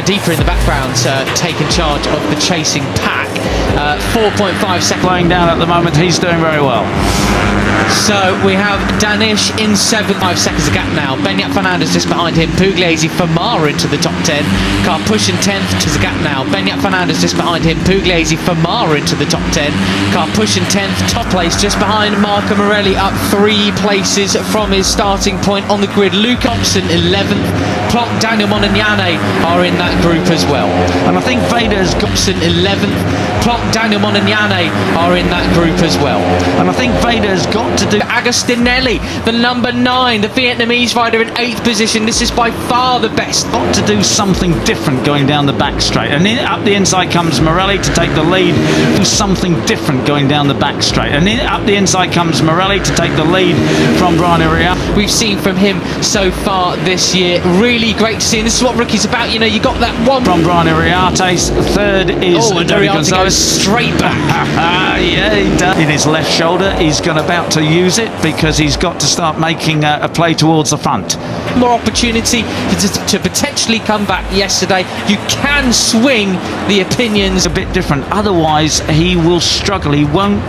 Deeper in the background, taking charge of the chasing pack. 4.5 seconds. Flying down at the moment, he's doing very well. So we have Danish in 7.5 seconds of gap now. Benyat Fernandez just behind him. Pugliese Famara into the top 10. Car pushing 10th to the gap now. Benyat Fernandez just behind him. Pugliese Famara into the top 10. Car pushing 10th. Top place just behind Marco Morelli, up 3 places from his starting point on the grid. Luke Hobson 11th. Plonk Daniel Monignane are in that group as well. And I think Veda's Hobson 11th. Plonk Daniel Monignane are in that group as well. And I think Veda's got to do Agostinelli, the number 9, the Vietnamese rider in 8th position. This is by far the best. Got to do something different going down the back straight. And up the inside comes Morelli to take the lead. Do something different going down the back straight. And up the inside comes Morelli to take the lead from Brian Uriarte. We've seen from him so far this year. Really great to see. And this is what rookie's about. You know, you got that one from Brian Uriarte. Third is David Gonzalez. Straight back. Yeah, he does. In his left shoulder, he's about to use it because he's got to start making a play towards the front. More opportunity to potentially come back yesterday. You can swing the opinions a bit different. Otherwise, he will struggle. He won't,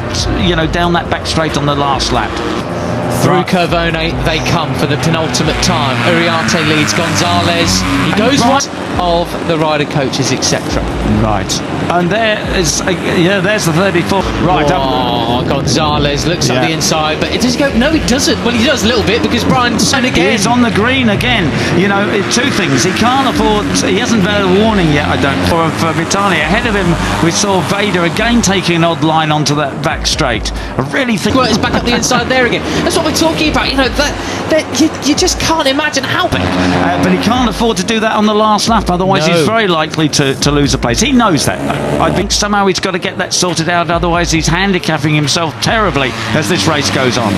down that back straight on the last lap. Through Curvone, they come for the penultimate time. Uriarte leads Gonzalez. He goes right of the rider coaches, etc. Right. And there is, there's the 34. Right. Oh, Gonzalez looks up the inside, but it doesn't go. No, he doesn't. Well, he does a little bit because Brian's again. He's on the green again. Two things. He can't afford. He hasn't had a warning yet, I don't. For Vitali. Ahead of him, we saw Veda again taking an odd line onto that back straight. I really think. Well, it's back up the inside there again. That's what we're talking about. You just can't imagine how big. But he can't afford to do that on the last lap. Otherwise, he's very likely to lose a place. He knows that. I think somehow he's got to get that sorted out. Otherwise, he's handicapping himself terribly as this race goes on.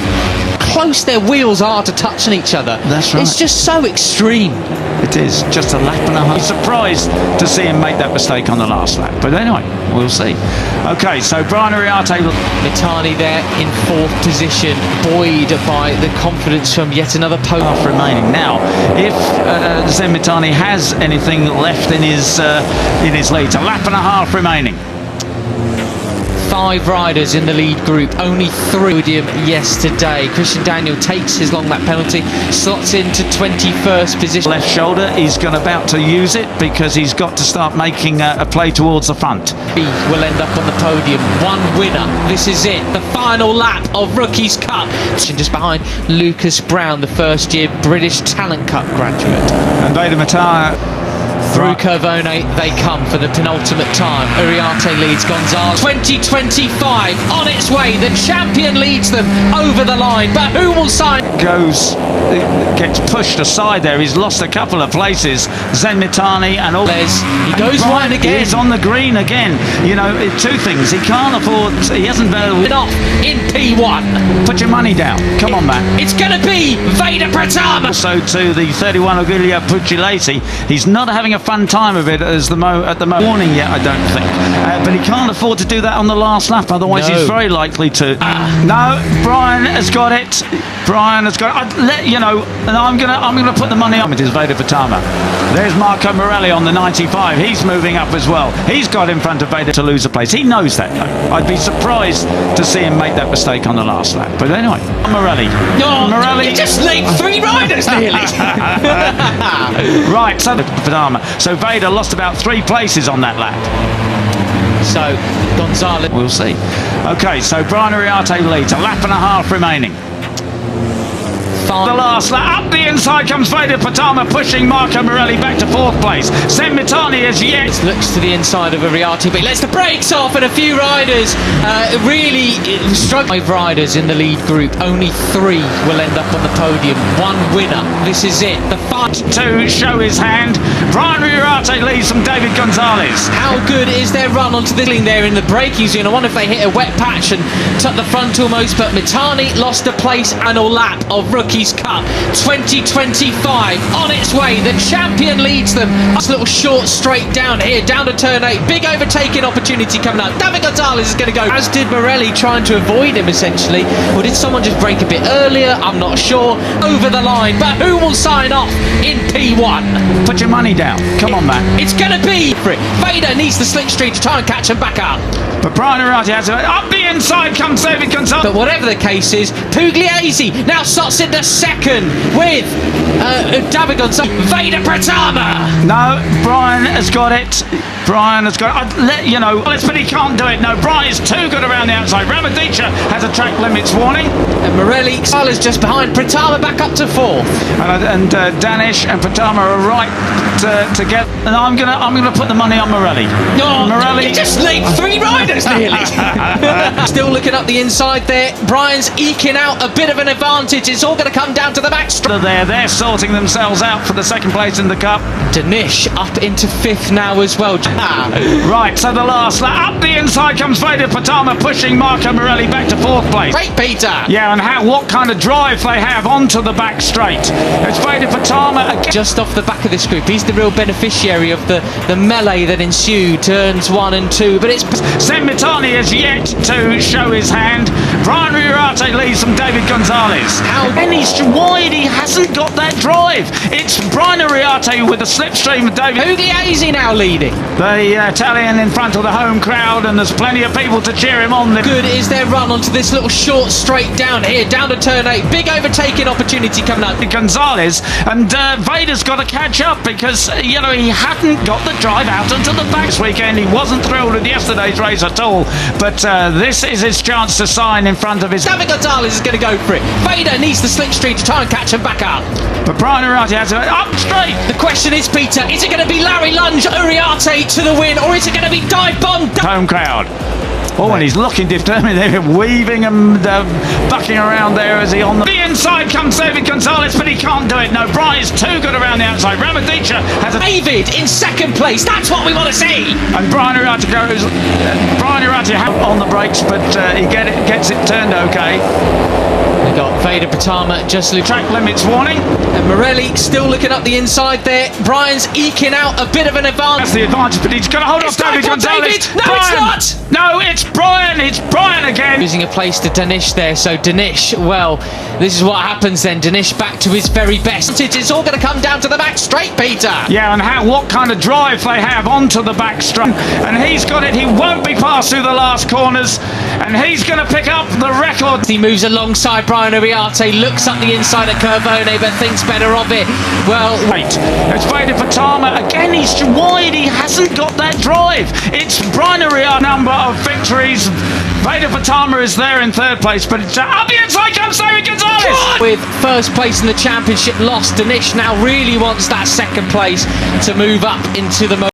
Close their wheels are to touching each other. That's right. It's just so extreme. It is. Just a lap and a half. I'm surprised to see him make that mistake on the last lap. But anyway, we'll see. Okay, so Brian Uriarte. Mitani there in 4th position, buoyed by the confidence from yet another pole remaining. Now, if Zen Mitani has anything left in his lead, it's a lap and a half remaining. 5 riders in the lead group, only 3 Podium yesterday. Christian Daniel takes his long lap penalty, slots into 21st position. Left shoulder, he's about to use it because he's got to start making a play towards the front. He will end up on the podium. 1 winner. This is it. The final lap of Rookies Cup. Just behind Lucas Brown, the first-year British Talent Cup graduate. And Veda Matara. Through Curvone, they come for the penultimate time. Uriarte leads Gonzalez. 2025 on its way. The champion leads them over the line. But who will sign? Gets pushed aside there. He's lost a couple of places. Zen Mitani and all. He goes right again. He's on the green again. Two things. He can't afford. He hasn't been off in P1. Put your money down. Come on, man. It's going to be Veda Pratama. Also to the 31 Augulia Pugliese. He's not having a fun time of it at the moment. Warning yet, I don't think. But he can't afford to do that on the last lap. Otherwise, he's very likely to. No, Brian has got it. Brian has got it. And I'm gonna put the money on. It is Veda Pratama. There's Marco Morelli on the 95. He's moving up as well. He's got in front of Veda to lose a place. He knows that. I'd be surprised to see him make that mistake on the last lap. But anyway, Morelli. Morelli. You just linked 3 riders nearly. Right, so Pratama. So Veda lost about 3 places on that lap. So Gonzalez. We'll see. Okay, so Brian Uriarte leads. A lap and a half remaining. The last lap, up the inside comes Veda Pratama, pushing Marco Morelli back to 4th place. Zen Mitani is yet. Looks to the inside of Uriarte, but he lets the brakes off, and a few riders really struggling. 5 riders in the lead group, only 3 will end up on the podium. 1 winner. This is it. The fight to show his hand. Brian Uriarte leads from David Gonzalez. How good is their run onto the lane there in the braking zone? I wonder if they hit a wet patch and tucked the front almost, but Mitani lost a place and a lap of Rookies Cup 2025 on its way. The champion leads them. This little short straight down here, down to turn 8. Big overtaking opportunity coming up. David Gonzalez is going to go, as did Morelli, trying to avoid him essentially. Or did someone just brake a bit earlier? I'm not sure. Over the line, but who will sign off in P1? Put your money down. Come on, man. It's going to be for it. Veda needs the slipstream to try and catch him back up. But Brian Arati has it. Up the inside comes David Gonzalez. But whatever the case is, Pugliese now slots into second with David Gonzalez. Veda Pratama. No, Brian has got it. Brian has got it. I'd let you know, but he can't do it. No, Brian is too good around the outside. Ramadicha has a track limits warning. And Morelli is just behind. Pratama back up to fourth. And Danish and Pratama are right together. And I'm gonna put the money on Morelli. Oh, Morelli. You just leaped three riders nearly. Still looking up the inside there. Brian's eking out a bit of an advantage. It's all going to come down to the back straight. They're sorting themselves out for the second place in the cup. Danish up into fifth now as well. Right, so the last lap. Up the inside comes Veda Pratama pushing Marco Morelli back to fourth place. Great Peter. Yeah, and what kind of drive they have onto the back straight. It's Veda Pratama again. Just off the back of this group. He's the real beneficiary of the melee that ensued. Turns 1 and 2. But it's Semitani has yet to show his hand. Brian Riorate leads from David Gonzalez. And he's wide, he hasn't got that drive. It's Brian Riorate with a slipstream of David. Pugliese now leading. The Italian in front of the home crowd, and there's plenty of people to cheer him on. Good is their run onto this little short straight down here, down to turn 8. Big overtaking opportunity coming up. Gonzalez, and Veda's got to catch up because, he hadn't got the drive out onto the back this weekend. He wasn't thrilled with yesterday's race at all, but this is his chance to sign in front of his... David Gonzalez is going to go for it. Veda needs the slipstream to try and catch him back up. But Brian Uriarte has it up straight. The question is, Peter, is it going to be Larry Lunge Uriarte to the win, or is it going to be Dive Bomb? Home crowd. Oh, and he's looking determined. They're weaving and bucking around there as he on the inside comes David Gonzalez, but he can't do it. No, Brian's too good around the outside. Ramadicha has a... David in second place. That's what we want to see. And Brian Uriarte goes... Brian Uriarte on the brakes, but he gets it turned okay. We got Veda Pratama just track limits warning. And Morelli still looking up the inside there. Brian's eking out a bit of an advantage. That's the advantage, but he's got to hold off David Gonzalez. David. No, Brian. it's not. No, it's Brian. It's Brian again. Losing a place to Danish there. So Danish, well, this is what happens then. Danish back to his very best. It's all going to come down to the back straight, Peter. Yeah, and what kind of drive they have onto the back straight. And he's got it. He won't be passed through the last corners. And he's going to pick up the record. He moves alongside Brian Uriarte, looks up the inside at Curvone, but thinks better of it. Well, wait. It's Veda Pratama. Again, he's wide. He hasn't got that drive. It's Brian Uriarte number of victories. Veda Pratama is there in third place, but it's up the inside comes David Gonzalez. With first place in the championship lost, Danish now really wants that second place to move up into the